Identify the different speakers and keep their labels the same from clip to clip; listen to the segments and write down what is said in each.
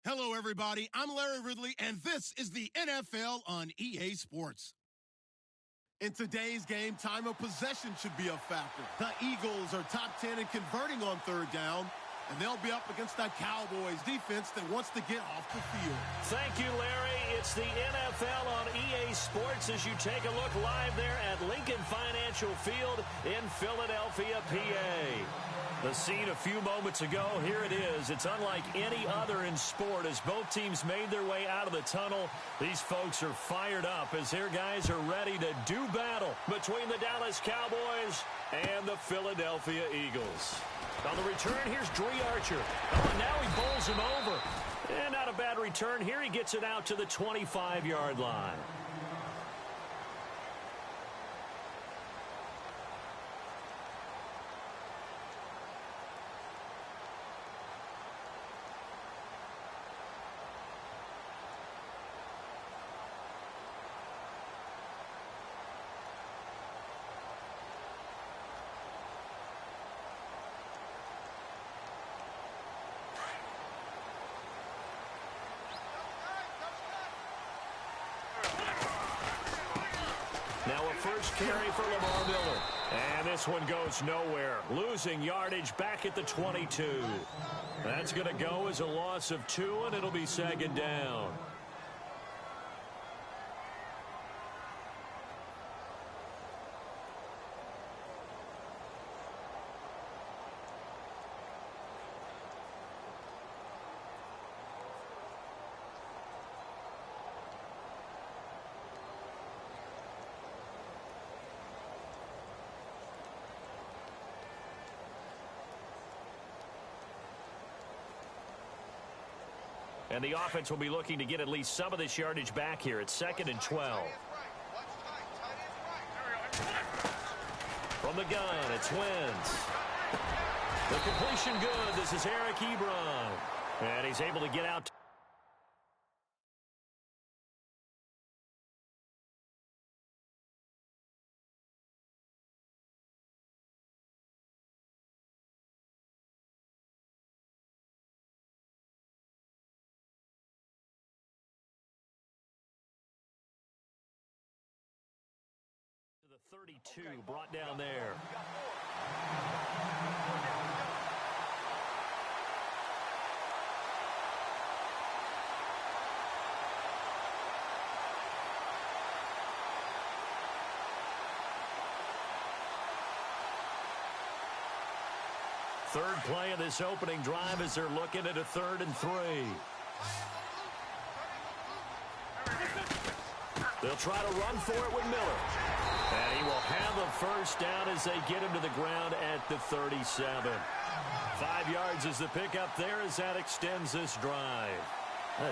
Speaker 1: Hello, everybody. I'm Larry Ridley, and this is the NFL on EA Sports. In today's game, time of possession should be a factor. The Eagles are top 10 in converting on third down, and they'll be up against that Cowboys defense that wants to get off the field.
Speaker 2: Thank you, Larry. It's the NFL on EA Sports as you take a look live there at Lincoln Financial Field in Philadelphia, PA. The scene a few moments ago, here it is. It's unlike any other in sport as both teams made their way out of the tunnel. These folks are fired up as their guys are ready to do battle between the Dallas Cowboys and the Philadelphia Eagles. On the return, here's Dree Archer. Oh, and now he bowls him over. And not a bad return here. He gets it out to the 25-yard line. Now a first carry for Lamar Miller. And this one goes nowhere. Losing yardage back at the 22. That's going to go as a loss of 2, and it'll be second down. And the offense will be looking to get at least some of this yardage back here. It's 2nd and 12. From the gun, it's Wentz. The completion good. This is Eric Ebron. And he's able to get out. The 32 brought down there. Third play of this opening drive as they're looking at a 3rd and 3. They'll try to run for it with Miller. And he will have a first down as they get him to the ground at the 37. 5 yards is the pickup there as that extends this drive.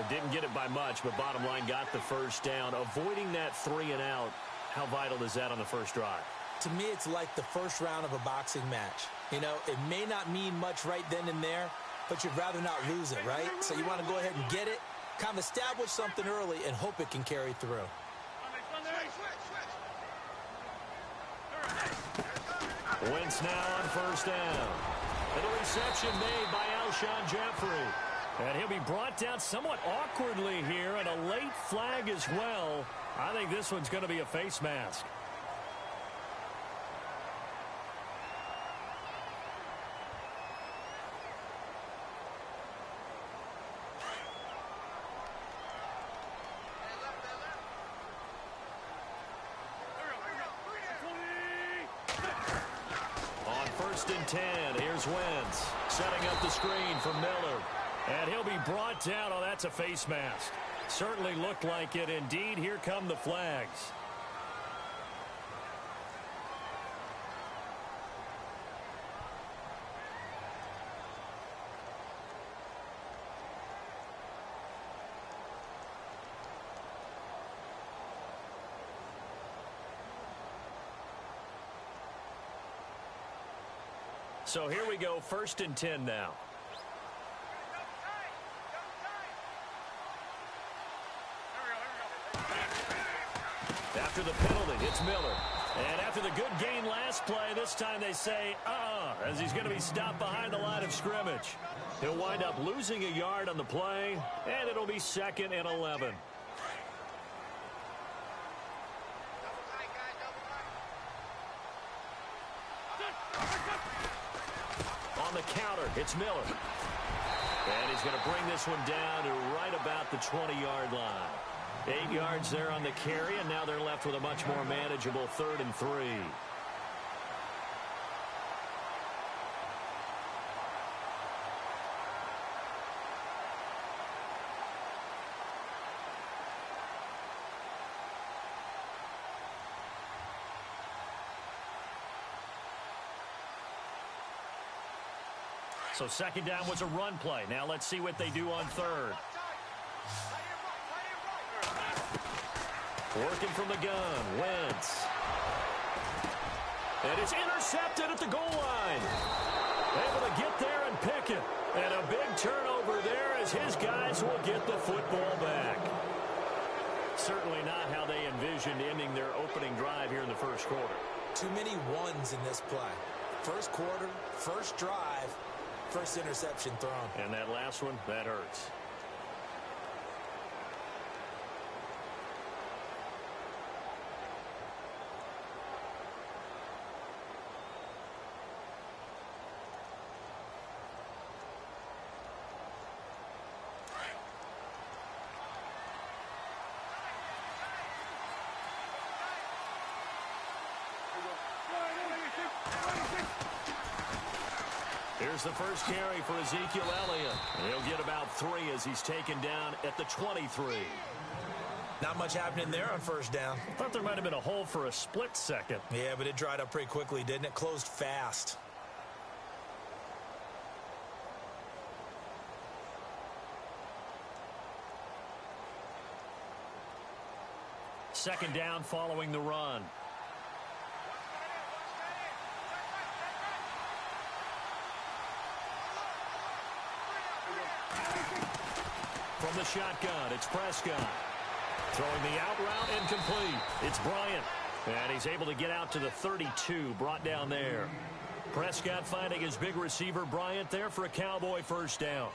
Speaker 2: Didn't get it by much, but bottom line got the first down. Avoiding that 3 and out, how vital is that on the first drive?
Speaker 3: To me, it's like the first round of a boxing match. You know, it may not mean much right then and there, but you'd rather not lose it, right? So you want to go ahead and get it, kind of establish something early, and hope it can carry through.
Speaker 2: Wentz now on first down. And a reception made by Alshon Jeffrey. And he'll be brought down somewhat awkwardly here, and a late flag as well. I think this one's going to be a face mask. And 10. Here's Wentz setting up the screen for Miller. And he'll be brought down. Oh, that's a face mask. Certainly looked like it. Indeed, here come the flags. So here we go, 1st and 10 now. After the penalty, it's Miller. And after the good gain last play, this time they say, as he's going to be stopped behind the line of scrimmage. He'll wind up losing a yard on the play, and it'll be 2nd and 11. On the counter, it's Miller. And he's going to bring this one down to right about the 20-yard line. 8 yards there on the carry, and now they're left with a much more manageable 3rd and 3. So 2nd down was a run play. Now let's see what they do on 3rd. Working from the gun, Wentz. And it's intercepted at the goal line. Able to get there and pick it. And a big turnover there as his guys will get the football back. Certainly not how they envisioned ending their opening drive here in the first quarter.
Speaker 3: Too many ones in this play. First quarter, first drive, first interception thrown.
Speaker 2: And that last one, that hurts. Here's the first carry for Ezekiel Elliott. He'll get about 3 as he's taken down at the 23.
Speaker 3: Not much happening there on first down.
Speaker 2: Thought there might have been a hole for a split second.
Speaker 3: Yeah, but it dried up pretty quickly, didn't it? Closed fast.
Speaker 2: Second down following the run. From the shotgun, it's Prescott. Throwing the out route incomplete. It's Bryant. And he's able to get out to the 32, brought down there. Prescott finding his big receiver, Bryant, there for a Cowboy first down.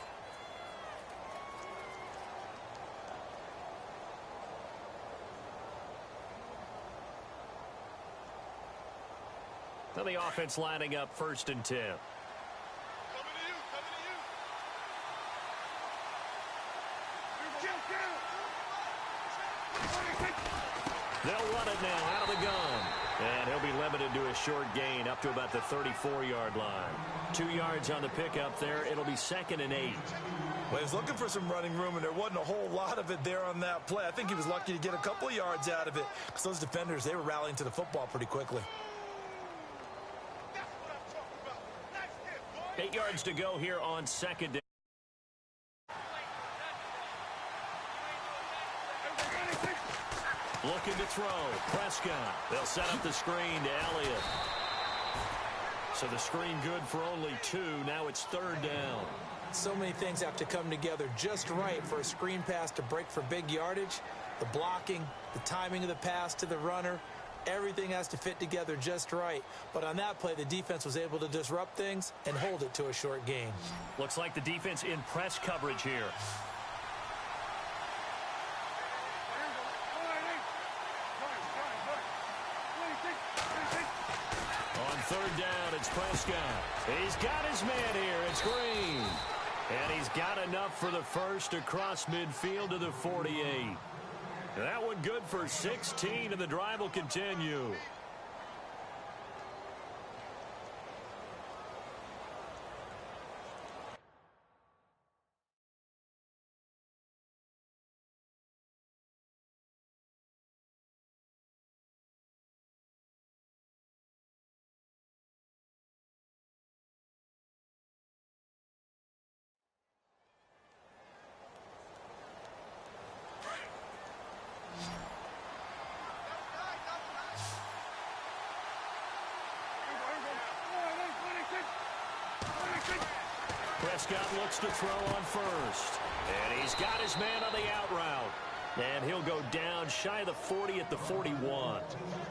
Speaker 2: Now the offense lining up 1st and 10. They'll run it now out of the gun. And he'll be limited to a short gain up to about the 34-yard line. 2 yards on the pickup there. It'll be 2nd and 8.
Speaker 3: Well, he was looking for some running room, and there wasn't a whole lot of it there on that play. I think he was lucky to get a couple of yards out of it because those defenders, they were rallying to the football pretty quickly.
Speaker 2: 8 yards to go here on 2nd down. Looking to throw. Prescott. They'll set up the screen to Elliott. So the screen good for only 2. Now it's 3rd down.
Speaker 3: So many things have to come together just right for a screen pass to break for big yardage. The blocking, the timing of the pass to the runner, everything has to fit together just right. But on that play, the defense was able to disrupt things and hold it to a short gain.
Speaker 2: Looks like the defense in press coverage here. On 3rd down, it's Prescott. He's got his man here. It's Green. And he's got enough for the first across midfield to the 48. That one good for 16, and the drive will continue. Prescott looks to throw on first. And he's got his man on the out route. And he'll go down shy of the 40 at the 41.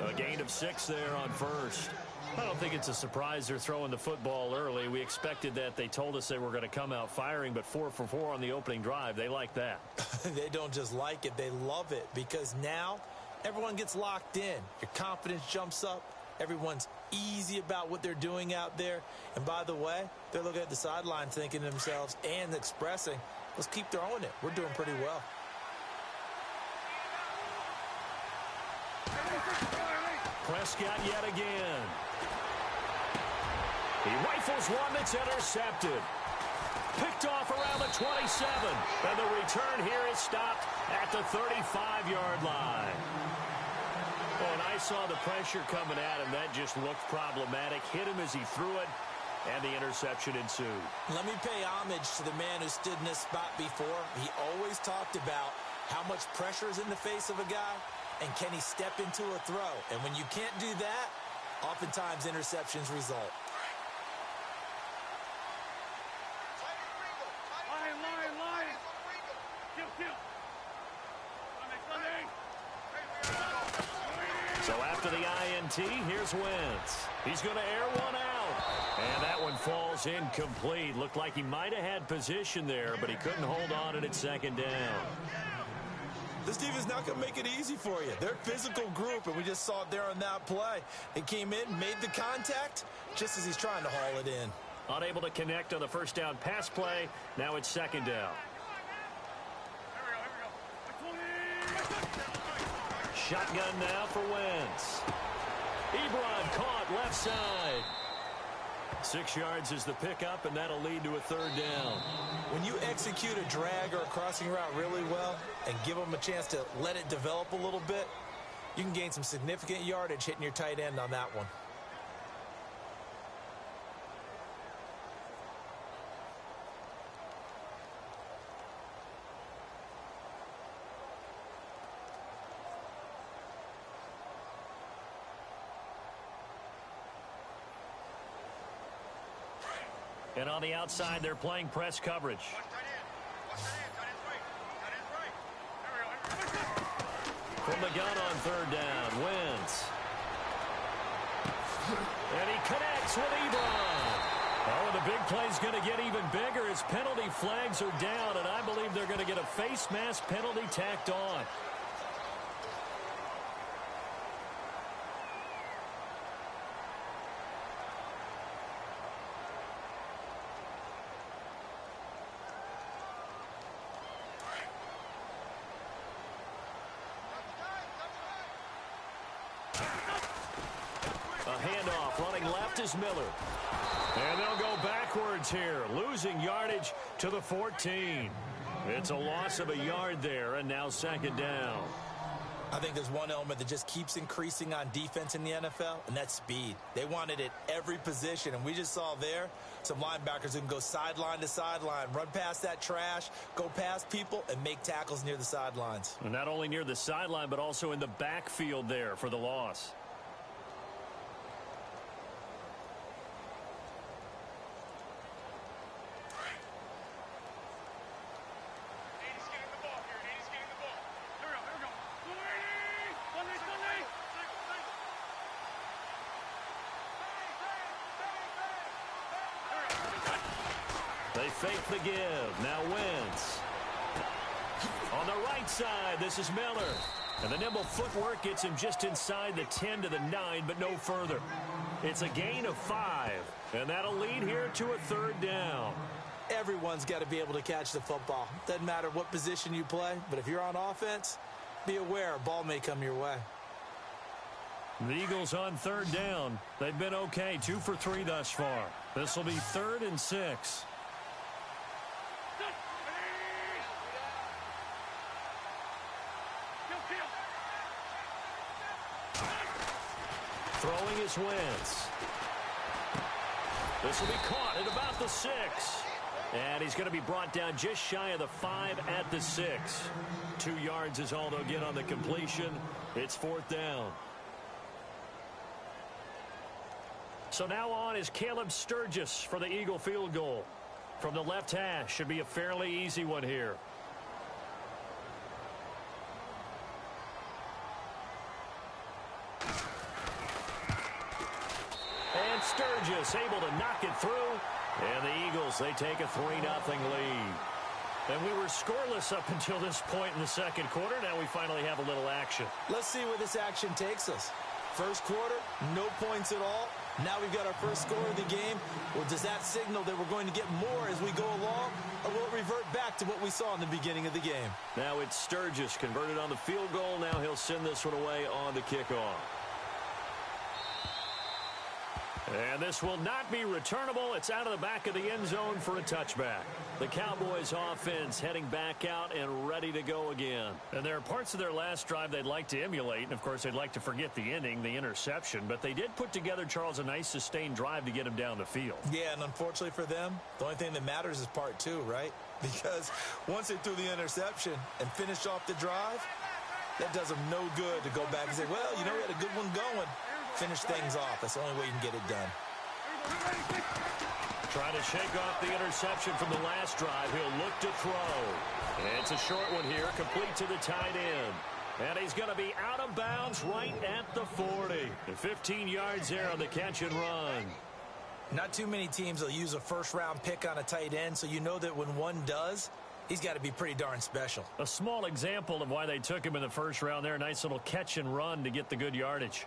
Speaker 2: A gain of 6 there on first. I don't think it's a surprise they're throwing the football early. We expected that. They told us they were going to come out firing, but 4 for 4 on the opening drive. They like that.
Speaker 3: They don't just like it. They love it because now everyone gets locked in. Your confidence jumps up. Everyone's easy about what they're doing out there. And by the way, they're looking at the sideline thinking to themselves and expressing, let's keep throwing it. We're doing pretty well.
Speaker 2: Prescott yet again. He rifles one that's intercepted. Picked off around the 27. And the return here is stopped at the 35-yard line. Oh, and I saw the pressure coming at him. That just looked problematic. Hit him as he threw it, and the interception ensued.
Speaker 3: Let me pay homage to the man who stood in this spot before. He always talked about how much pressure is in the face of a guy, and can he step into a throw? And when you can't do that, oftentimes interceptions result.
Speaker 2: So after the INT, here's Wentz. He's going to air one out. And that one falls incomplete. Looked like he might have had position there, but he couldn't hold on to it at second down.
Speaker 3: This defense not going to make it easy for you. They're a physical group, and we just saw it there on that play. They came in, made the contact, just as he's trying to haul it in.
Speaker 2: Unable to connect on the first down pass play. Now it's second down. Shotgun now for Wentz. Ebron caught left side. 6 yards is the pickup, and that'll lead to a third down.
Speaker 3: When you execute a drag or a crossing route really well and give them a chance to let it develop a little bit, you can gain some significant yardage hitting your tight end on that one.
Speaker 2: And on the outside, they're playing press coverage. From the gun on third down, Wentz. And he connects with Ebron. Oh, the big play's going to get even bigger as penalty flags are down, and I believe they're going to get a face mask penalty tacked on. Handoff running left is Miller. And they'll go backwards here, losing yardage to the 14. It's a loss of a yard there, and now second down.
Speaker 3: I think there's one element that just keeps increasing on defense in the NFL, and that's speed. They want it at every position, and we just saw there some linebackers who can go sideline to sideline, run past that trash, go past people, and make tackles near the sidelines.
Speaker 2: And not only near the sideline, but also in the backfield there for the loss. They fake the give. Now Wentz. On the right side, this is Miller. And the nimble footwork gets him just inside the 10 to the 9, but no further. It's a gain of 5, and that'll lead here to a third down.
Speaker 3: Everyone's got to be able to catch the football. Doesn't matter what position you play, but if you're on offense, be aware a ball may come your way.
Speaker 2: The Eagles on third down. They've been okay, 2 for 3 thus far. This will be 3rd and 6. Throwing is Wentz. This will be caught at about the 6. And he's going to be brought down just shy of the 5 at the 6. 2 yards is all they'll get on the completion. It's 4th down. So now on is Caleb Sturgis for the Eagle field goal. From the left hash, should be a fairly easy one here. Sturgis able to knock it through. And the Eagles, they take a 3-0 lead. And we were scoreless up until this point in the second quarter. Now we finally have a little action.
Speaker 3: Let's see where this action takes us. First quarter, no points at all. Now we've got our first score of the game. Well, does that signal that we're going to get more as we go along? Or will it revert back to what we saw in the beginning of the game?
Speaker 2: Now it's Sturgis converted on the field goal. Now he'll send this one away on the kickoff. And this will not be returnable. It's out of the back of the end zone for a touchback. The Cowboys offense heading back out and ready to go again. And there are parts of their last drive they'd like to emulate. And, of course, they'd like to forget the ending, the interception. But they did put together, Charles, a nice sustained drive to get him down the field.
Speaker 3: Yeah, and unfortunately for them, the only thing that matters is part two, right? Because once they threw the interception and finished off the drive, that does them no good to go back and say, well, you know, we had a good one going. Finish things off. That's the only way you can get it done.
Speaker 2: Trying to shake off the interception from the last drive. He'll look to throw. It's a short one here, complete to the tight end. And he's going to be out of bounds right at the 40. 15 yards there on the catch and run.
Speaker 3: Not too many teams will use a first-round pick on a tight end, so you know that when one does, he's got to be pretty darn special.
Speaker 2: A small example of why they took him in the first round there. A nice little catch and run to get the good yardage.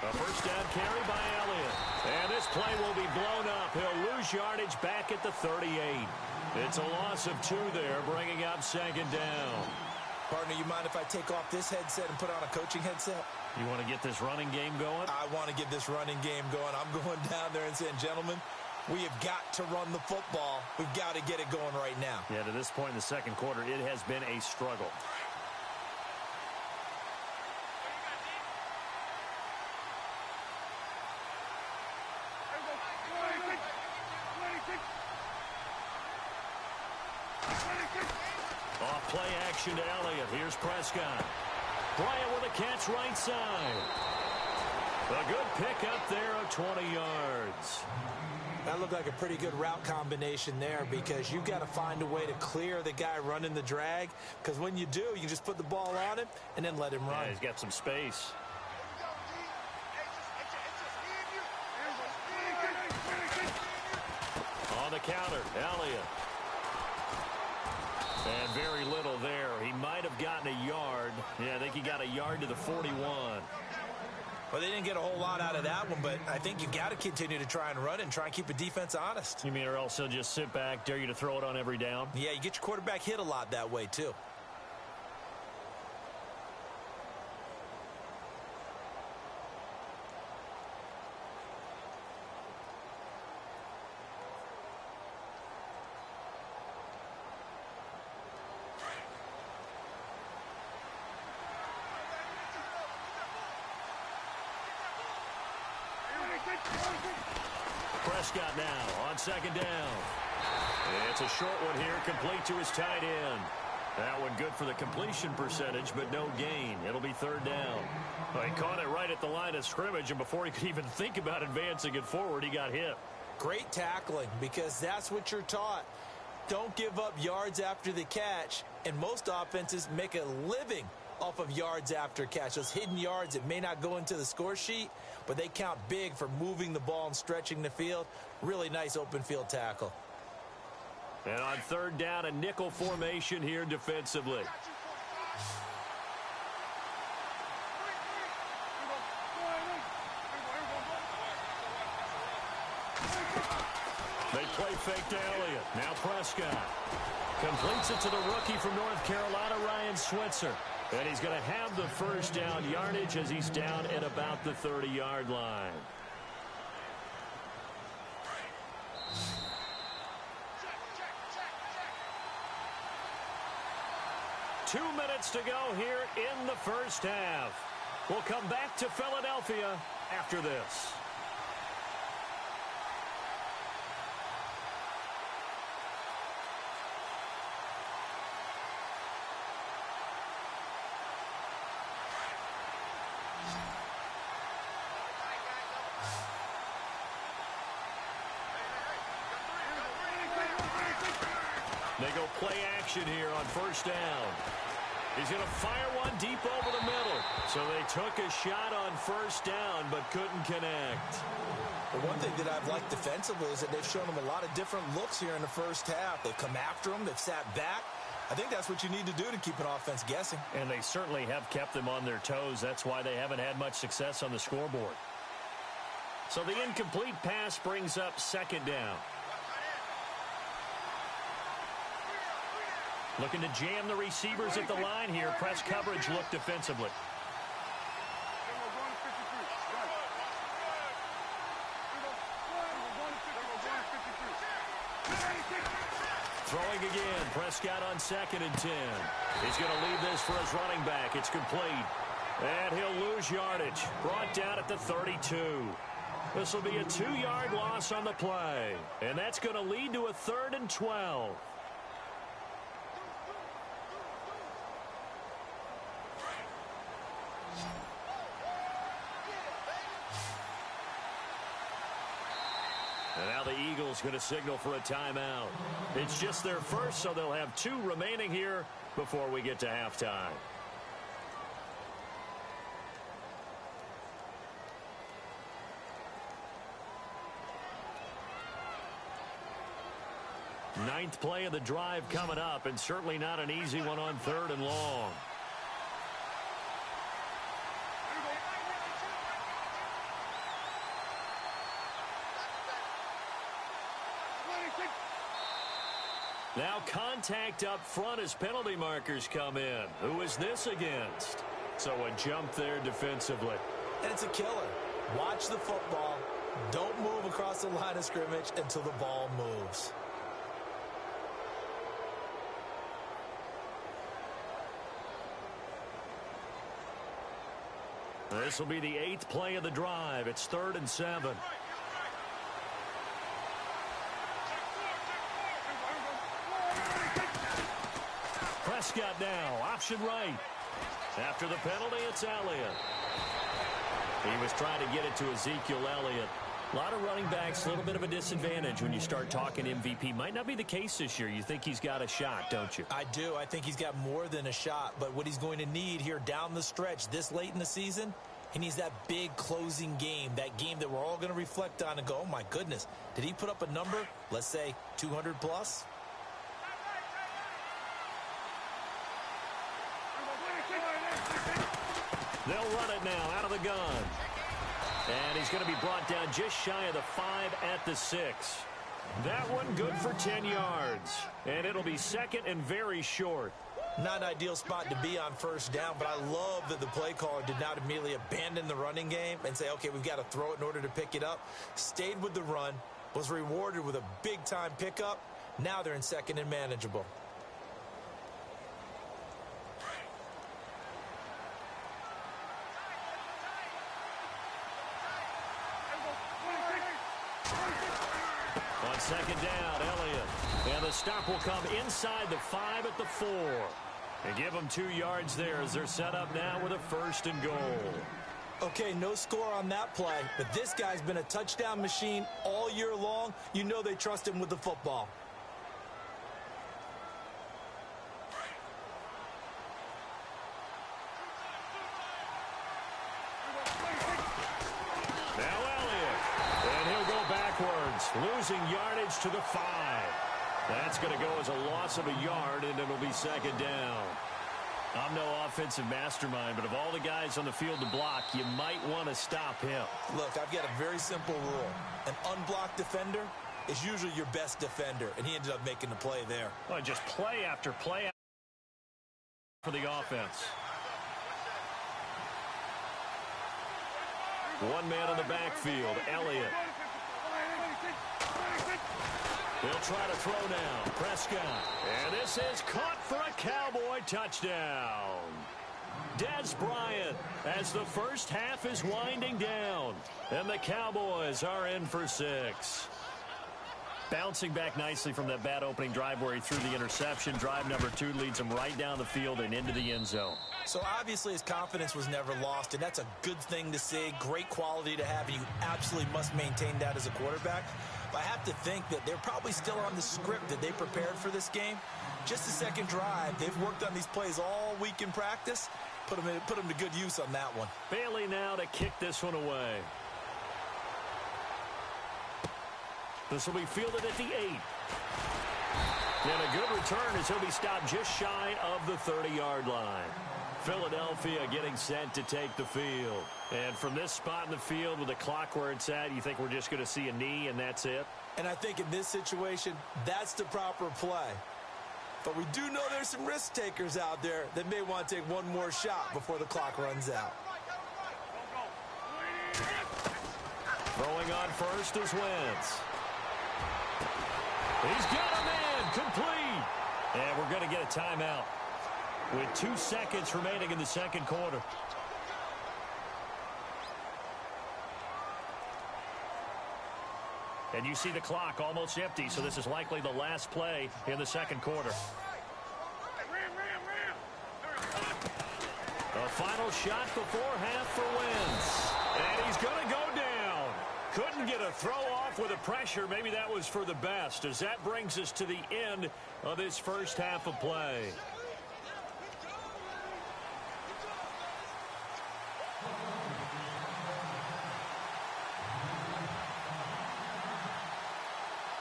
Speaker 2: A first down carry by Elliott. And this play will be blown up. He'll lose yardage back at the 38. It's a loss of 2 there, bringing up second down.
Speaker 3: Partner, you mind if I take off this headset and put on a coaching headset?
Speaker 2: You want to get this running game going?
Speaker 3: I want to get this running game going. I'm going down there and saying, gentlemen, we have got to run the football. We've got to get it going right now.
Speaker 2: Yeah, to this point in the second quarter, it has been a struggle. Off play action to Elliott. Here's Prescott. Bryant with a catch right side. A good pick up there of 20 yards.
Speaker 3: That looked like a pretty good route combination there because you've got to find a way to clear the guy running the drag, because when you do, you can just put the ball on him and then let him run.
Speaker 2: Yeah, he's got some space. On the counter, Elliott. And very little there. He might have gotten a yard. Yeah, I think he got a yard to the 41.
Speaker 3: Well, they didn't get a whole lot out of that one, but I think you've got to continue to try and run and try and keep the defense honest.
Speaker 2: You mean or else he'll just sit back, dare you to throw it on every down?
Speaker 3: Yeah, you get your quarterback hit a lot that way, too.
Speaker 2: Prescott now on second down. It's a short one here, complete to his tight end. That one good for the completion percentage, but no gain. It'll be third down. Well, he caught it right at the line of scrimmage, and before he could even think about advancing it forward, he got hit.
Speaker 3: Great tackling, because that's what you're taught. Don't give up yards after the catch, and most offenses make a living off of yards after catch. Those hidden yards that may not go into the score sheet, but they count big for moving the ball and stretching the field. Really nice open field tackle.
Speaker 2: And on third down, a nickel formation here defensively. They play fake to Elliott. Now Prescott completes it to the rookie from North Carolina, Ryan Switzer. And he's going to have the first down yardage as he's down at about the 30-yard line. Two minutes to go here in the first half. We'll come back to Philadelphia after this. They go play action here on first down. He's going to fire one deep over the middle. So they took a shot on first down but couldn't connect.
Speaker 3: The one thing that I've liked defensively is that they've shown them a lot of different looks here in the first half. They've come after them. They've sat back. I think that's what you need to do to keep an offense guessing.
Speaker 2: And they certainly have kept them on their toes. That's why they haven't had much success on the scoreboard. So the incomplete pass brings up second down. Looking to jam the receivers at the line here. Press coverage look defensively. Throwing again. Prescott on 2nd and 10. He's going to leave this for his running back. It's complete. And he'll lose yardage. Brought down at the 32. This will be a 2-yard loss on the play. And that's going to lead to a 3rd and 12. And now the Eagles going to signal for a timeout. It's just their first, so they'll have 2 remaining here before we get to halftime. Ninth play of the drive coming up, and certainly not an easy one on 3rd and long. Now contact up front as penalty markers come in. Who is this against? So a jump there defensively.
Speaker 3: And it's a killer. Watch the football. Don't move across the line of scrimmage until the ball moves.
Speaker 2: This will be the 8th play of the drive. It's 3rd and 7. Prescott now, option right. After the penalty, it's Elliott. He was trying to get it to Ezekiel Elliott. A lot of running backs, a little bit of a disadvantage when you start talking MVP. Might not be the case this year. You think he's got a shot, don't you?
Speaker 3: I do. I think he's got more than a shot. But what he's going to need here down the stretch this late in the season, he needs that big closing game, that game that we're all going to reflect on and go, oh, my goodness, did he put up a number, let's say 200 plus?
Speaker 2: They'll run it now out of the gun. And he's going to be brought down just shy of the 5 at the 6. That one good for 10 yards. And it'll be 2nd and very short.
Speaker 3: Not an ideal spot to be on first down, but I love that the play caller did not immediately abandon the running game and say, okay, we've got to throw it in order to pick it up. Stayed with the run, was rewarded with a big-time pickup. Now they're in 2nd and manageable.
Speaker 2: On 2nd down, Elliott. And the stop will come inside the 5 at the 4. And give them 2 yards there as they're set up now with a 1st and goal.
Speaker 3: Okay, no score on that play, but this guy's been a touchdown machine all year long. You know they trust him with the football.
Speaker 2: Now Elliott. And he'll go backwards, losing yardage to the 5. That's going to go as a loss of a yard, and it'll be 2nd down. I'm no offensive mastermind, but of all the guys on the field to block, you might want to stop him.
Speaker 3: Look, I've got a very simple rule. An unblocked defender is usually your best defender, and he ended up making the play there.
Speaker 2: Well, just play after play for the offense. One man in the backfield, Elliott. They'll try to throw now. Prescott. And this is caught for a Cowboy touchdown. Des Bryant as the first half is winding down. And the Cowboys are in for 6. Bouncing back nicely from that bad opening drive where he threw the interception. Drive number 2 leads him right down the field and into the end zone.
Speaker 3: So obviously his confidence was never lost, and that's a good thing to see. Great quality to have, and you absolutely must maintain that as a quarterback. But I have to think that they're probably still on the script that they prepared for this game. Just the second drive. They've worked on these plays all week in practice. Put them to good use on that one.
Speaker 2: Bailey now to kick this one away. This will be fielded at the 8. And a good return as he'll be stopped just shy of the 30-yard line. Philadelphia getting set to take the field. And from this spot in the field with the clock where it's at, you think we're just going to see a knee and that's it?
Speaker 3: And I think in this situation, that's the proper play. But we do know there's some risk takers out there that may want to take one more shot before the clock runs out.
Speaker 2: Throwing on first is Wentz. He's got him in, complete. And we're going to get a timeout with 2 seconds remaining in the second quarter. And you see the clock almost empty, so this is likely the last play in the second quarter. A final shot before half for Wentz. And he's going to go down. Couldn't get a throw off with the pressure. Maybe that was for the best, as that brings us to the end of this first half of play.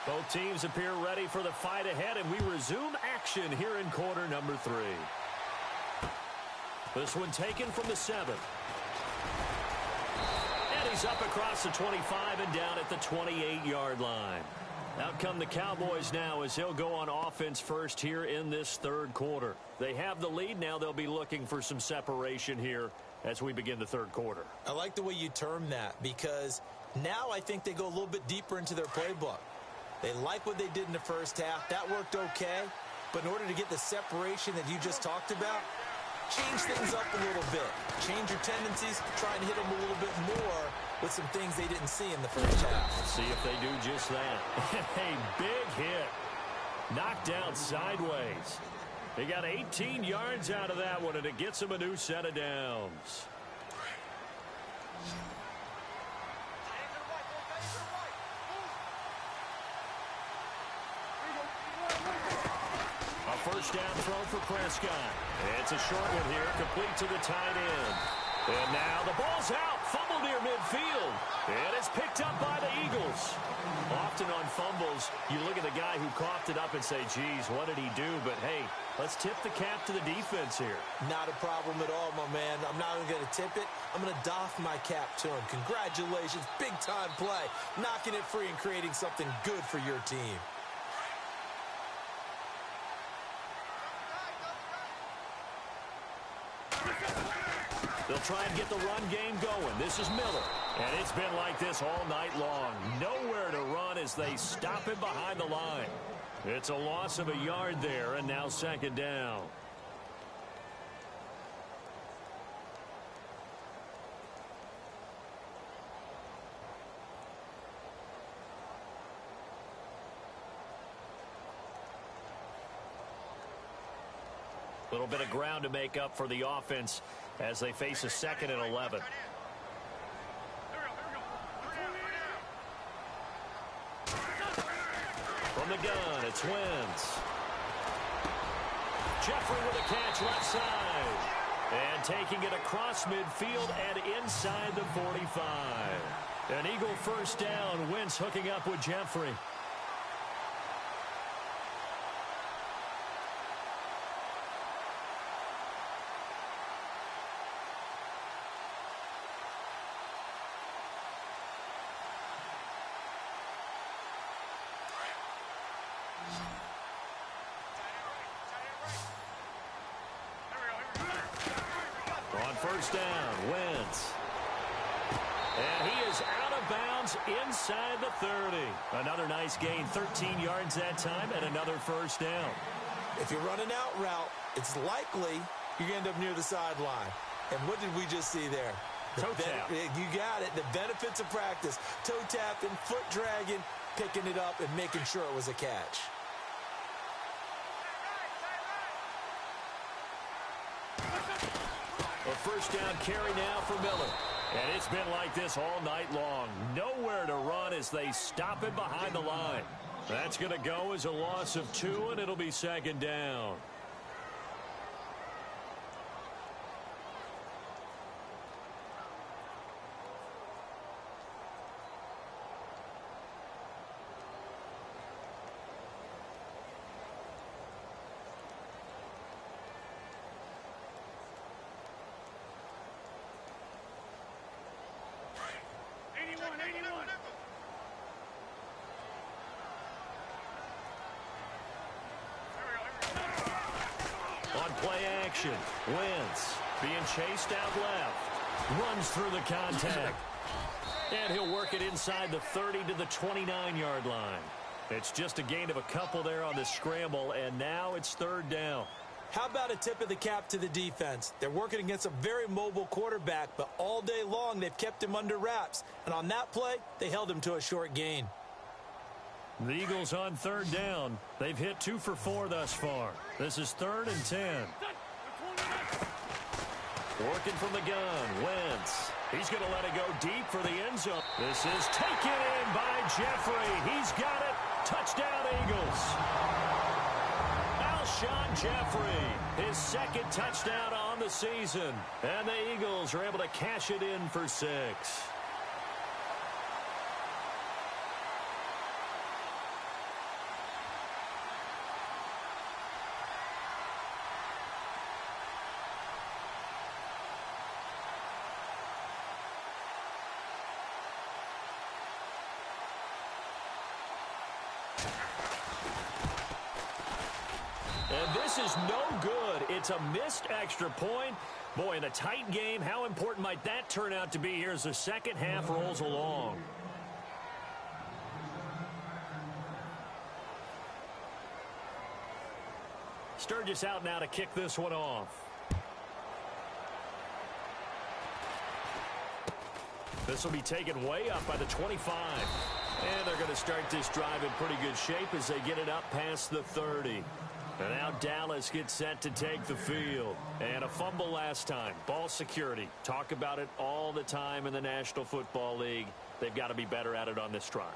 Speaker 2: Both teams appear ready for the fight ahead, and we resume action here in quarter number 3. This one taken from the 7. And he's up across the 25 and down at the 28-yard line. Out come the Cowboys now as they'll go on offense first here in this third quarter. They have the lead. Now they'll be looking for some separation here as we begin the third quarter.
Speaker 3: I like the way you term that, because now I think they go a little bit deeper into their playbook. They like what they did in the first half. That worked okay. But in order to get the separation that you just talked about, change things up a little bit. Change your tendencies. Try and hit them a little bit more with some things they didn't see in the first half.
Speaker 2: See if they do just that. A big hit. Knocked down sideways. They got 18 yards out of that one, and it gets them a new set of downs. First down throw for Prescott. It's a short one here, complete to the tight end. And now the ball's out, fumble near midfield. And it's picked up by the Eagles. Often on fumbles, you look at the guy who coughed it up and say, geez, what did he do? But hey, let's tip the cap to the defense here.
Speaker 3: Not a problem at all, my man. I'm not even going to tip it. I'm going to doff my cap to him. Congratulations, big-time play. Knocking it free and creating something good for your team.
Speaker 2: They'll try and get the run game going. This is Miller. And it's been like this all night long. Nowhere to run as they stop him behind the line. It's a loss of a yard there, and now second down. A little bit of ground to make up for the offense as they face a 2nd and 11. From the gun, it's Wentz. Jeffrey with a catch left side. And taking it across midfield and inside the 45. An Eagle first down. Wentz hooking up with Jeffrey. First down, Wentz. And he is out of bounds inside the 30. Another nice gain, 13 yards that time, and another first down.
Speaker 3: If you're running out route, it's likely you're going to end up near the sideline. And what did we just see there?
Speaker 2: Toe tap.
Speaker 3: You got it. The benefits of practice. Toe tapping, foot dragging. picking it up and making sure it was a catch.
Speaker 2: A first down carry now for Miller. And it's been like this all night long. Nowhere to run as they stop him behind the line. That's going to go as a loss of 2, and it'll be second down. On play action, Wentz being chased out left. Runs through the contact. And he'll work it inside the 30 to the 29-yard line. It's just a gain of a couple there on the scramble, and now it's third down.
Speaker 3: How about a tip of the cap to the defense? They're working against a very mobile quarterback, but all day long they've kept him under wraps. And on that play, they held him to a short gain.
Speaker 2: The Eagles on third down. They've hit 2 for 4 thus far. This is 3rd and 10. Working from the gun, Wentz. He's going to let it go deep for the end zone. This is taken in by Jeffrey. He's got it. Touchdown, Eagles. Alshon Jeffrey, his second touchdown on the season. And the Eagles are able to cash it in for 6. And this is no good. It's a missed extra point. Boy, in a tight game, how important might that turn out to be here as the second half rolls along? Sturgis out now to kick this one off. This will be taken way up by the 25. And they're going to start this drive in pretty good shape as they get it up past the 30. And now Dallas gets set to take the field. And a fumble last time. Ball security. Talk about it all the time in the National Football League. They've got to be better at it on this drive.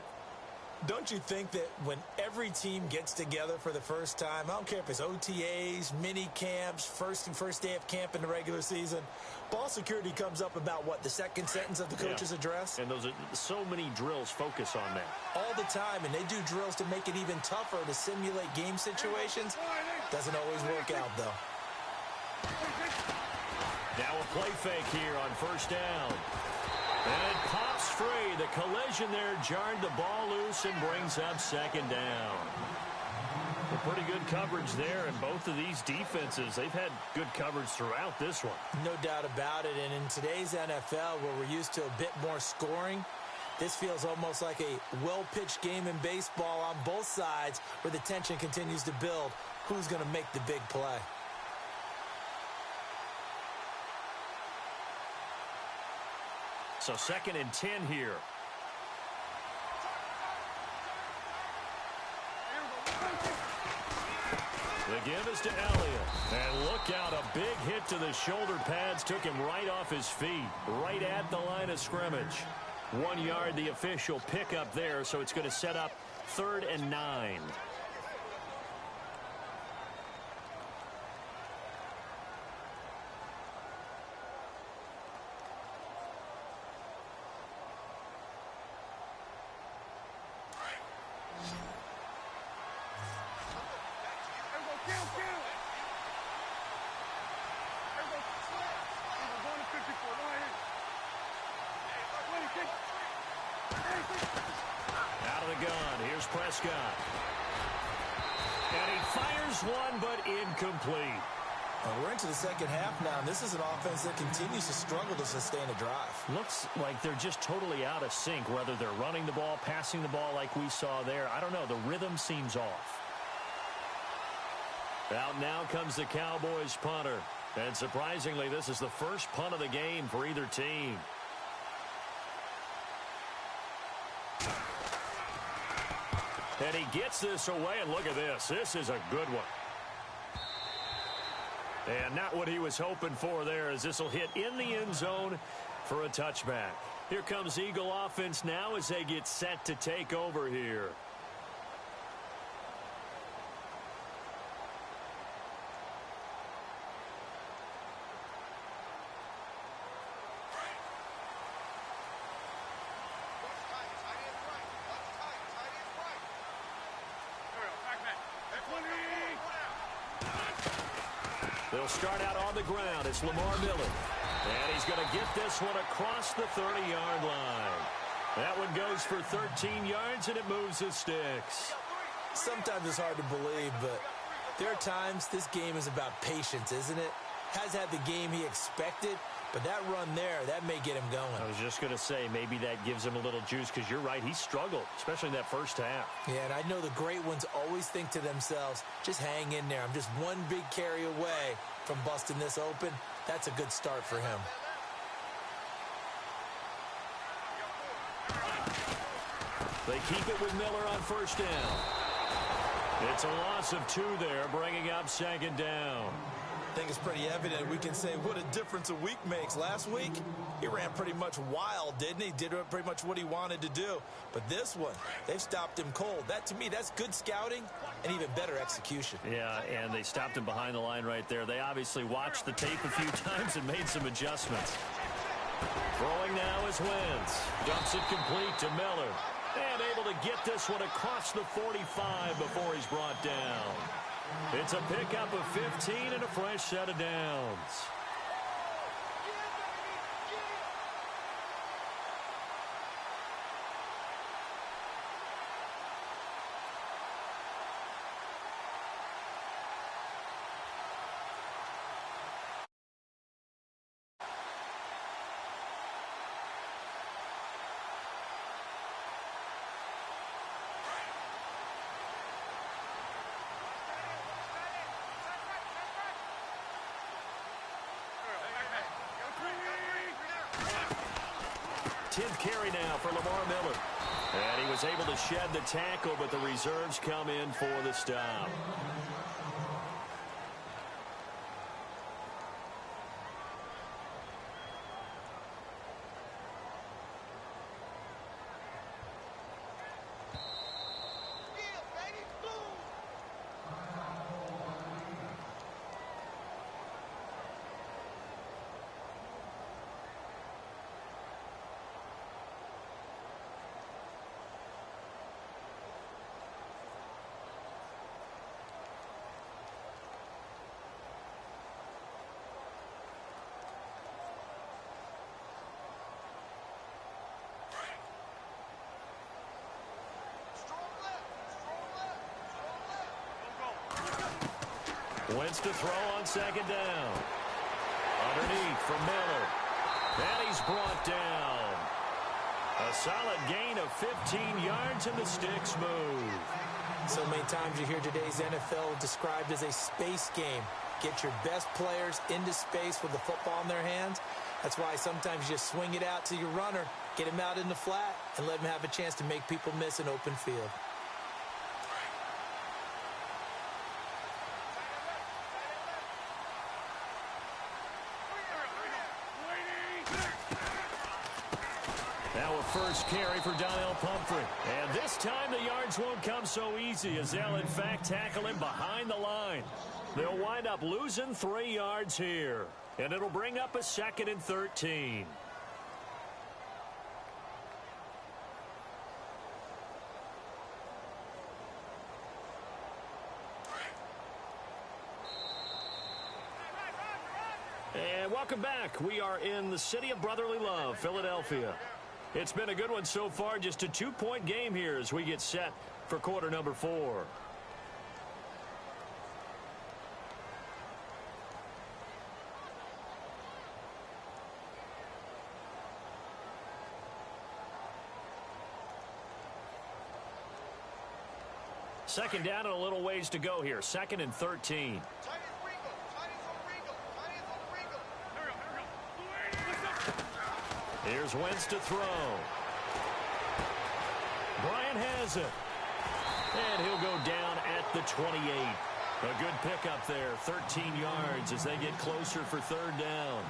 Speaker 3: Don't you think that when every team gets together for the first time, I don't care if it's OTAs, mini camps, first day of camp in the regular season, ball security comes up about what, the second sentence of the coach's address?
Speaker 2: And those are so many drills focus on that.
Speaker 3: All the time, and they do drills to make it even tougher to simulate game situations. Doesn't always work out, though.
Speaker 2: Now a play fake here on first down. And it pops free. The collision there jarred the ball loose and brings up second down. Well, pretty good coverage there, and both of these defenses, they've had good coverage throughout this one.
Speaker 3: No doubt about it, and in today's NFL, where we're used to a bit more scoring, this feels almost like a well-pitched game in baseball on both sides where the tension continues to build. Who's going to make the big play?
Speaker 2: So 2nd and 10 here. The give is to Elliott. And look out, a big hit to the shoulder pads took him right off his feet, right at the line of scrimmage. 1 yard, the official pickup there, so it's going to set up 3rd and 9. Out of the gun, here's Prescott. And he fires one, but incomplete.
Speaker 3: Well, we're into the second half now, and this is an offense that continues to struggle to sustain a drive.
Speaker 2: Looks like they're just totally out of sync, whether they're running the ball, passing the ball like we saw there. I don't know, the rhythm seems off. Out now comes the Cowboys punter. And surprisingly, this is the first punt of the game for either team. And he gets this away, and look at this. This is a good one. And not what he was hoping for there, as this will hit in the end zone for a touchback. Here comes Eagle offense now as they get set to take over here. They'll start out on the ground. It's Lamar Miller. And he's going to get this one across the 30-yard line. That one goes for 13 yards, and it moves the sticks.
Speaker 3: Sometimes it's hard to believe, but there are times this game is about patience, isn't it? Has had the game he expected, but that run there, that may get him going.
Speaker 2: I was just going to say, maybe that gives him a little juice, because you're right, he struggled, especially in that first half.
Speaker 3: Yeah, and I know the great ones always think to themselves, just hang in there. I'm just one big carry away from busting this open. That's a good start for him.
Speaker 2: They keep it with Miller on first down. It's a loss of 2 there, bringing up second down.
Speaker 3: I think it's pretty evident. We can say what a difference a week makes. Last week, he ran pretty much wild, didn't he? Did pretty much what he wanted to do. But this one, they've stopped him cold. That, to me, that's good scouting and even better execution.
Speaker 2: Yeah, and they stopped him behind the line right there. They obviously watched the tape a few times and made some adjustments. Throwing now is Wentz. Dumps it complete to Miller. And able to get this one across the 45 before he's brought down. It's a pickup of 15 and a fresh set of downs. Tenth carry now for Lamar Miller. And he was able to shed the tackle, but the reserves come in for the stop. Wentz to throw on second down. Underneath for Miller. And he's brought down. A solid gain of 15 yards, and the sticks move.
Speaker 3: So many times you hear today's NFL described as a space game. Get your best players into space with the football in their hands. That's why sometimes you just swing it out to your runner, get him out in the flat, and let him have a chance to make people miss an open field.
Speaker 2: First carry for Donnell Pumphrey. And this time the yards won't come so easy, as they'll in fact tackle him behind the line. They'll wind up losing 3 yards here. And it'll bring up a 2nd and 13. And welcome back. We are in the city of brotherly love, Philadelphia. It's been a good one so far. Just a 2-point game here as we get set for quarter number 4. Second down and a little ways to go here. 2nd and 13. Here's Wentz to throw. Bryant has it. And he'll go down at the 28. A good pickup there, 13 yards as they get closer for third down.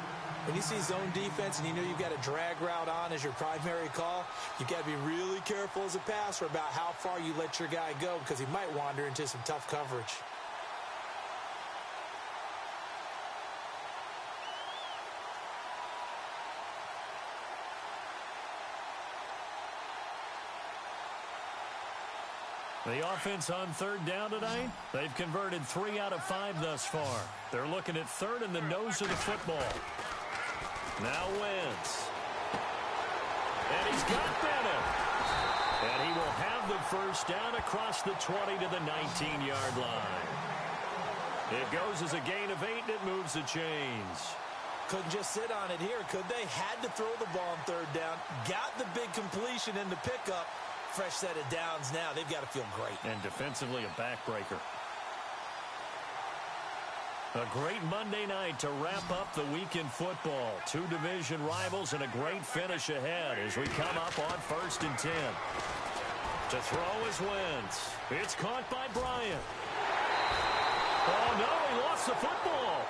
Speaker 3: When you see zone defense and you know you've got a drag route on as your primary call, you've got to be really careful as a passer about how far you let your guy go because he might wander into some tough coverage.
Speaker 2: The offense on third down tonight, they've converted 3 out of 5 thus far. They're looking at third in the nose of the football. Now Wentz. And he's got Bennett. And he will have the first down across the 20 to the 19-yard line. It goes as a gain of 8, and it moves the chains.
Speaker 3: Couldn't just sit on it here, could they? Had to throw the ball on third down. Got the big completion in the pickup. Fresh set of downs now. They've got to feel great.
Speaker 2: And defensively a backbreaker. A great Monday night to wrap up the week in football. 2 division rivals and a great finish ahead as we come up on 1st and 10. To throw is Wentz. It's caught by Bryant. Oh, no, he lost the football.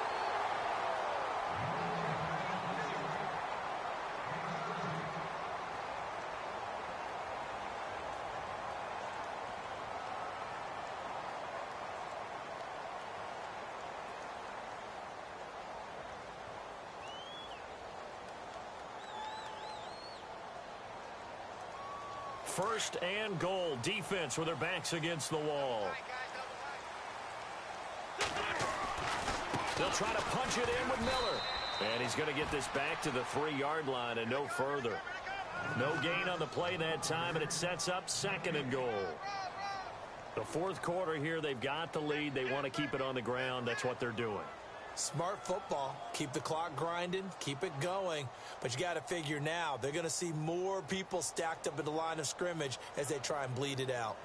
Speaker 2: First and goal. Defense with their backs against the wall. They'll try to punch it in with Miller. And he's going to get this back to the 3-yard line and no further. No gain on the play that time, and it sets up 2nd and goal. The 4th quarter here, they've got the lead. They want to keep it on the ground. That's what they're doing.
Speaker 3: Smart football. Keep the clock grinding. Keep it going. But you got to figure now, they're going to see more people stacked up at the line of scrimmage as they try and bleed it out.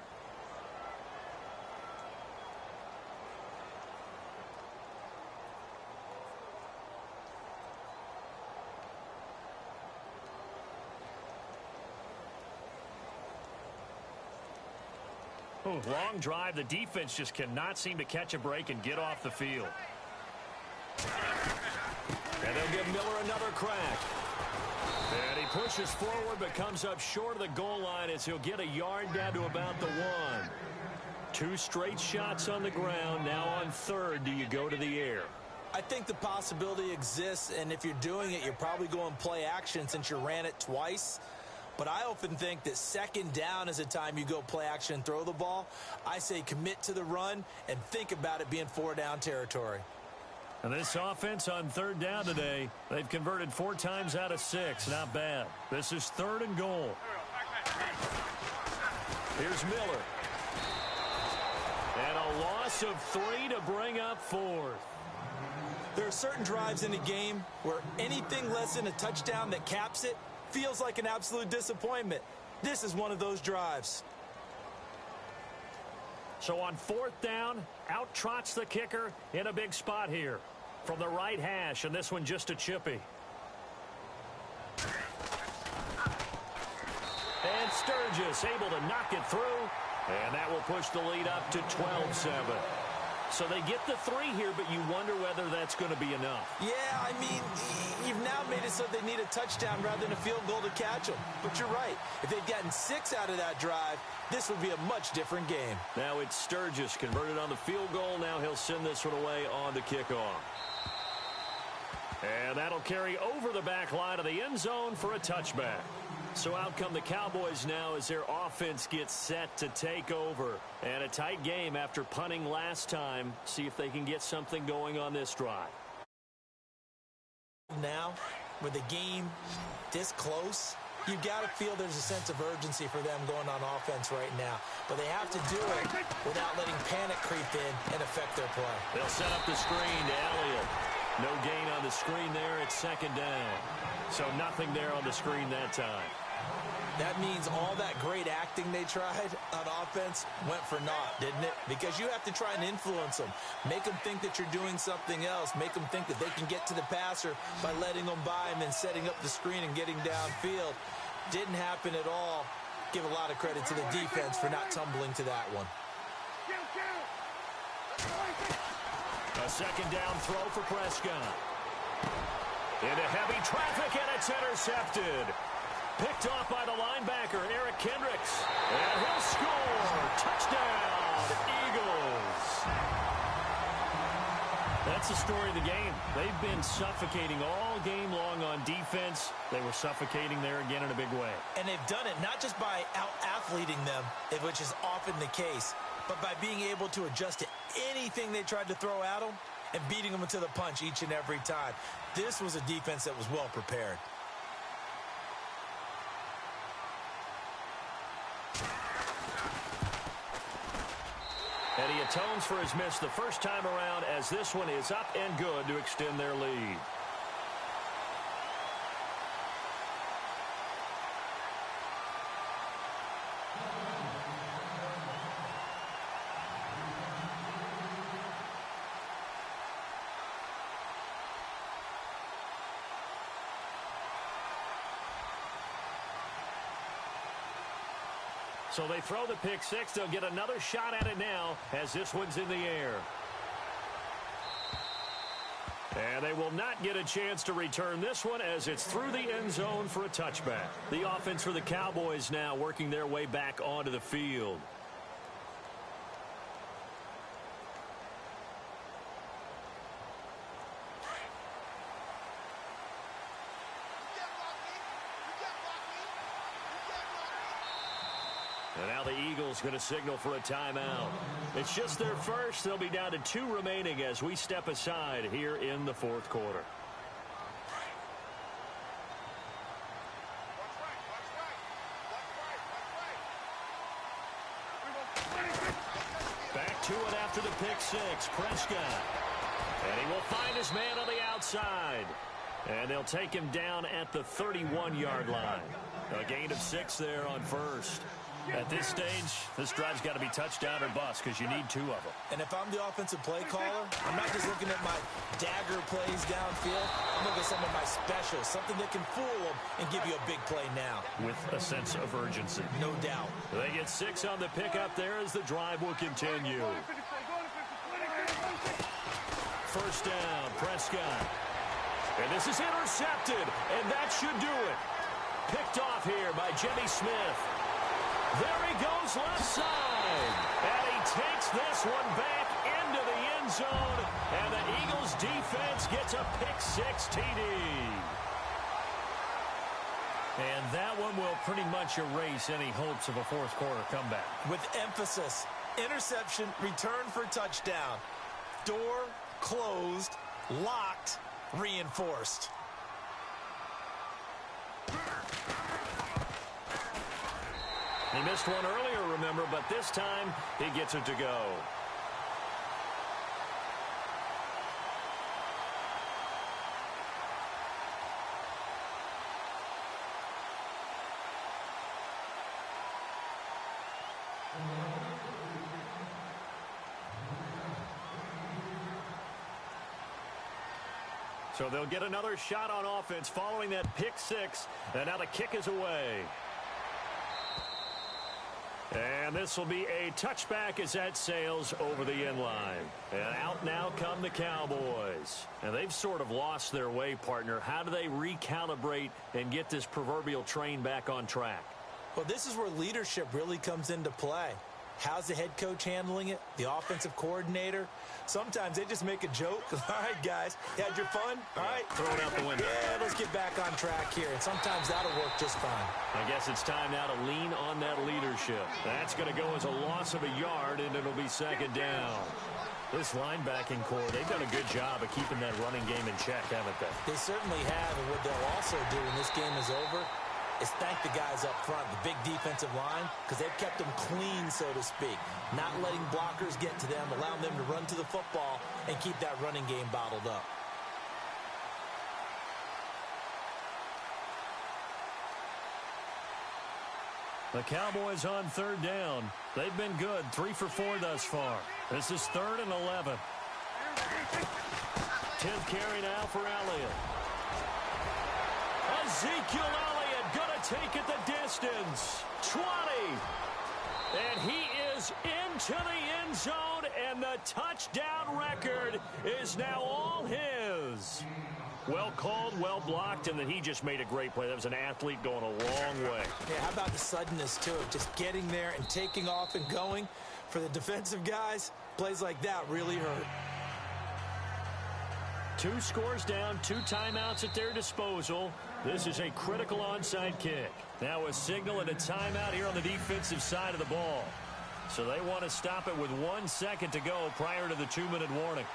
Speaker 2: Ooh, long drive. The defense just cannot seem to catch a break and get off the field. And they'll give Miller another crack. And he pushes forward but comes up short of the goal line as he'll get a yard down to about the 1. 2 straight shots on the ground. Now on 3rd, do you go to the air?
Speaker 3: I think the possibility exists, and if you're doing it, you're probably going play action since you ran it twice. But I often think that 2nd down is a time you go play action and throw the ball. I say commit to the run and think about it being 4-down territory.
Speaker 2: And this offense on 3rd down today, they've converted 4 times out of 6. Not bad. This is 3rd and goal. Here's Miller. And a loss of 3 to bring up 4th.
Speaker 3: There are certain drives in a game where anything less than a touchdown that caps it feels like an absolute disappointment. This is one of those drives.
Speaker 2: So on 4th down, out trots the kicker in a big spot here. From the right hash, and this one just a chippy. And Sturgis able to knock it through, and that will push the lead up to 12-7. So they get the 3 here, but you wonder whether that's going to be enough.
Speaker 3: Yeah, I mean, you've now made it so they need a touchdown rather than a field goal to catch them. But you're right. If they'd gotten 6 out of that drive, this would be a much different game.
Speaker 2: Now it's Sturgis converted on the field goal. Now he'll send this one away on the kickoff. And that'll carry over the back line of the end zone for a touchback. So out come the Cowboys now as their offense gets set to take over. And a tight game after punting last time. See if they can get something going on this drive.
Speaker 3: Now, with the game this close, you've got to feel there's a sense of urgency for them going on offense right now. But they have to do it without letting panic creep in and affect their play.
Speaker 2: They'll set up the screen to Elliott. No gain on the screen there. It's 2nd down. So nothing there on the screen that time.
Speaker 3: That means all that great acting they tried on offense went for naught, didn't it? Because you have to try and influence them. Make them think that you're doing something else. Make them think that they can get to the passer by letting them by and then setting up the screen and getting downfield. Didn't happen at all. Give a lot of credit to the defense for not tumbling to that one.
Speaker 2: A second down throw for Prescott. Into heavy traffic, and it's intercepted. Picked off by the linebacker, Eric Kendricks. And he'll score. Touchdown, Eagles. That's the story of the game. They've been suffocating all game long on defense. They were suffocating there again in a big way.
Speaker 3: And they've done it not just by out-athleting them, which is often the case, but by being able to adjust to anything they tried to throw at them and beating them to the punch each and every time. This was a defense that was well prepared.
Speaker 2: And he atones for his miss the first time around, as this one is up and good to extend their lead. So they throw the pick six. They'll get another shot at it now as this one's in the air. And they will not get a chance to return this one as it's through the end zone for a touchback. The offense for the Cowboys now working their way back onto the field. And now the Eagles going to signal for a timeout. It's just their first. They'll be down to 2 remaining as we step aside here in the fourth quarter. Back to it after the pick six. Prescott. And he will find his man on the outside. And they'll take him down at the 31-yard line. A gain of 6 there on first. At this stage, this drive's got to be touchdown or bust because you need 2 of them.
Speaker 3: And if I'm the offensive play caller, I'm not just looking at my dagger plays downfield. I'm looking at some of my specials, something that can fool them and give you a big play now.
Speaker 2: With a sense of urgency.
Speaker 3: No doubt.
Speaker 2: They get 6 on the pickup there as the drive will continue. First down, Prescott. And this is intercepted, and that should do it. Picked off here by Jimmy Smith. There he goes left side. And he takes this one back into the end zone. And the Eagles defense gets a pick 6 TD. And that one will pretty much erase any hopes of a fourth quarter comeback.
Speaker 3: With emphasis, interception, return for touchdown. Door closed, locked, reinforced.
Speaker 2: He missed one earlier, remember, but this time he gets it to go. So they'll get another shot on offense following that pick six, and now the kick is away. And this will be a touchback as that sails over the end line. And out now come the Cowboys. And they've sort of lost their way, partner. How do they recalibrate and get this proverbial train back on track?
Speaker 3: Well, this is where leadership really comes into play. How's the head coach handling it? The offensive coordinator? Sometimes they just make a joke. All right, guys, you had your fun? All right.
Speaker 2: Throw it out the window.
Speaker 3: Yeah, let's get back on track here. And sometimes that'll work just fine.
Speaker 2: I guess it's time now to lean on that leadership. That's going to go as a loss of a yard, and it'll be second down. This linebacking core, they've done a good job of keeping that running game in check, haven't they?
Speaker 3: They certainly have, and what they'll also do when this game is over is thank the guys up front, the big defensive line, because they've kept them clean, so to speak. Not letting blockers get to them, allowing them to run to the football and keep that running game bottled up.
Speaker 2: The Cowboys on third down. They've been good, 3 for 4 thus far. This is 3rd and 11. 10th carry now for Elliott. Ezekiel Elliott going to take it the distance. 20. And he is is into the end zone, and the touchdown record is now all his. Well called, well blocked, and then he just made a great play. That was an athlete going a long way.
Speaker 3: Yeah, how about the suddenness, too, of just getting there and taking off and going? For the defensive guys, plays like that really hurt.
Speaker 2: 2 scores down, 2 timeouts at their disposal. This is a critical onside kick. Now a signal and a timeout here on the defensive side of the ball. So they want to stop it with 1 second to go prior to the 2-minute warning.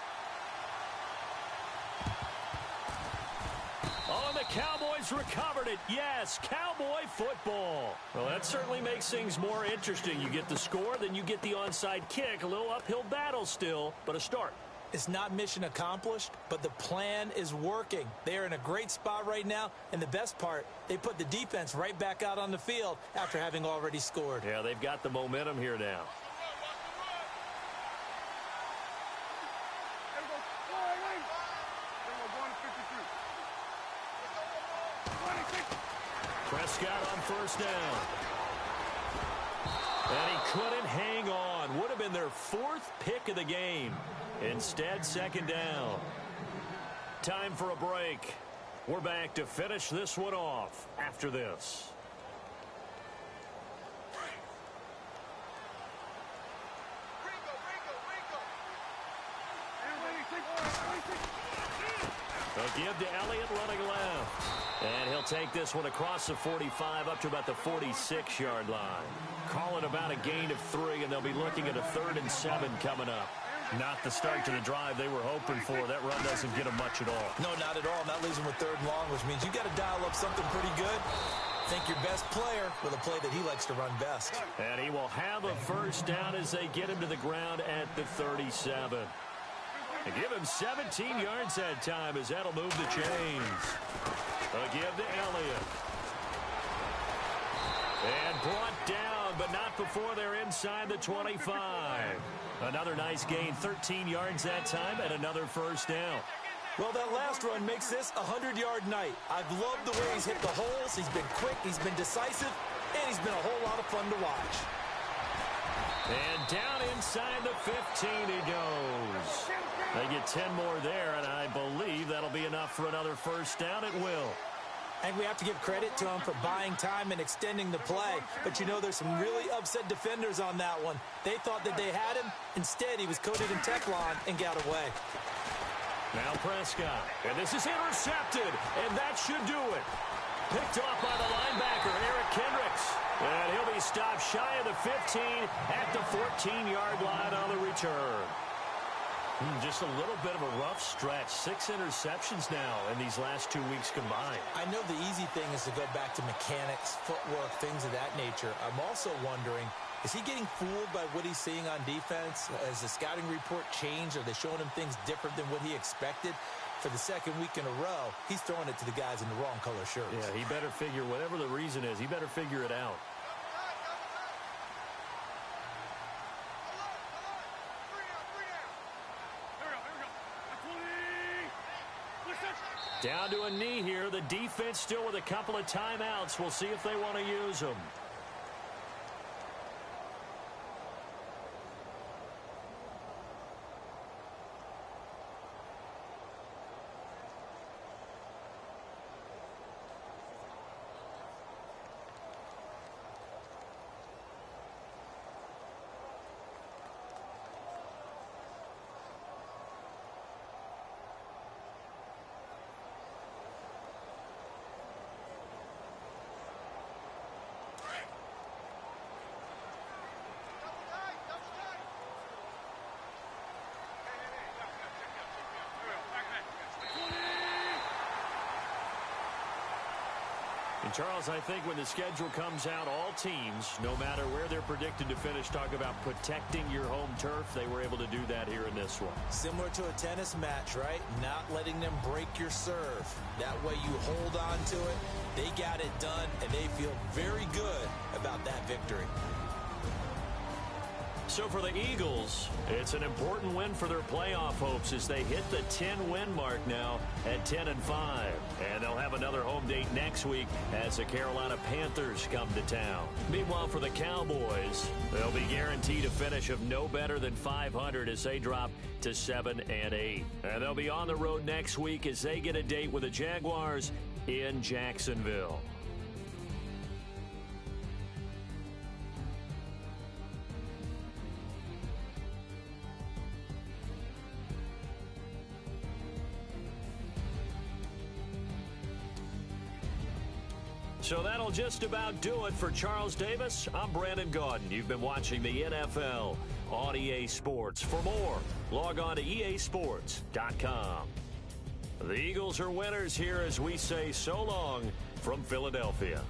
Speaker 2: Oh, and the Cowboys recovered it. Yes, Cowboy football. Well, that certainly makes things more interesting. You get the score, then you get the onside kick. A little uphill battle still, but a start.
Speaker 3: It's not mission accomplished, but the plan is working. They're in a great spot right now, and the best part, they put the defense right back out on the field after having already scored.
Speaker 2: Yeah, they've got the momentum here now. Prescott on first down. And he couldn't hang on. Would have been their 4th pick of the game. Instead, second down. Time for a break. We're back to finish this one off after this. They'll give to Elliott running left. And he'll take this one across the 45 up to about the 46-yard line. Call it about a gain of 3, and they'll be looking at a 3rd and 7 coming up. Not the start to the drive they were hoping for. That run doesn't get them much at all.
Speaker 3: No, not at all. And that leaves them with 3rd and long, which means you got to dial up something pretty good. Think your best player with a play that he likes to run best.
Speaker 2: And he will have a first down as they get him to the ground at the 37. They give him 17 yards that time as that'll move the chains. They'll give to Elliott. And brought down, but not before they're inside the 25. Another nice gain, 13 yards that time, and another first down.
Speaker 3: Well, that last run makes this a 100-yard night. I've loved the way he's hit the holes. He's been quick, he's been decisive, and he's been a whole lot of fun to watch.
Speaker 2: And down inside the 15 he goes. They get 10 more there, and I believe that'll be enough for another first down. It will.
Speaker 3: And we have to give credit to him for buying time and extending the play. But, you know, there's some really upset defenders on that one. They thought that they had him. Instead, he was coated in Teflon and got away.
Speaker 2: Now Prescott. And this is intercepted. And that should do it. Picked off by the linebacker, Eric Kendricks. And he'll be stopped shy of the 15 at the 14-yard line on the return. Just a little bit of a rough stretch. 6 interceptions now in these last 2 weeks combined.
Speaker 3: I know the easy thing is to go back to mechanics, footwork, things of that nature. I'm also wondering, is he getting fooled by what he's seeing on defense? Has the scouting report changed? Are they showing him things different than what he expected? For the second week in a row, he's throwing it to the guys in the wrong color shirts.
Speaker 2: Yeah, he better figure, whatever the reason is, he better figure it out. Down to a knee here. The defense still with a couple of timeouts. We'll see if they want to use them. And Charles, I think when the schedule comes out, all teams, no matter where they're predicted to finish, talk about protecting your home turf. They were able to do that here in this one.
Speaker 3: Similar to a tennis match, right? Not letting them break your serve. That way you hold on to it. They got it done, and they feel very good about that victory.
Speaker 2: So for the Eagles, it's an important win for their playoff hopes as they hit the 10-win mark now at 10-5. And they'll have another home date next week as the Carolina Panthers come to town. Meanwhile, for the Cowboys, they'll be guaranteed a finish of no better than 500 as they drop to 7-8. And they'll be on the road next week as they get a date with the Jaguars in Jacksonville. So that'll just about do it for Charles Davis. I'm Brandon Gaudin. You've been watching the NFL on EA Sports. For more, log on to easports.com. The Eagles are winners here as we say so long from Philadelphia.